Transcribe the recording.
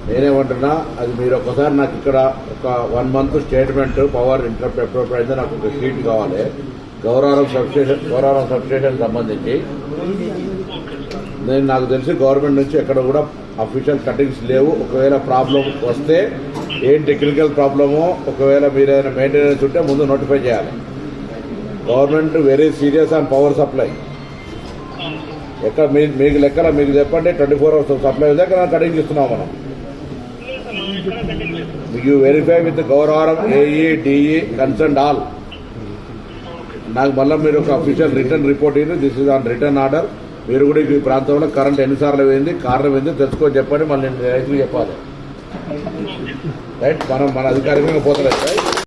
నేనేమంటున్నా అది మీరు ఒకసారి నాకు ఇక్కడ ఒక 1 month స్టేట్మెంట్ పవర్ ఇంటరప్ట్ ఎప్పుడైతే నాకు ఒక షీట్ కావాలి గౌరవరం సబ్స్టేషన్ సంబంధించి. నేను నాకు తెలిసి గవర్నమెంట్ నుంచి ఎక్కడ కూడా అఫీషియల్ కటింగ్స్ లేవు. ఒకవేళ ప్రాబ్లం వస్తే ఏం టెక్నికల్ ప్రాబ్లమో ఒకవేళ మీరు ఏదైనా మెయింటెనెన్స్ ఉంటే ముందు నోటిఫై చేయాలి. Government very serious on power supply. ఎక్కడ మీకు లెక్కల మీకు చెప్పండి 24 hours సప్లై ఉంది ఎక్కడ కటింగ్ ఇస్తున్నాం మనం. మీకు verify with Gauravaram AE DE concern all. నాకు మళ్ళీ మీరు ఒక అఫీషియల్ రిటర్న్ రిపోర్ట్ ఇవ్వండి. This is on return order. మీరు కూడా ఈ ప్రాంతంలో కరెంట్ ఎన్నిసార్లు పోయింది కారణం ఏంది తెలుసుకొని చెప్పండి. మళ్ళీ నేను రైతులు చెప్పాలి. రైట్ మన అధికారికంగా పోతలేదు.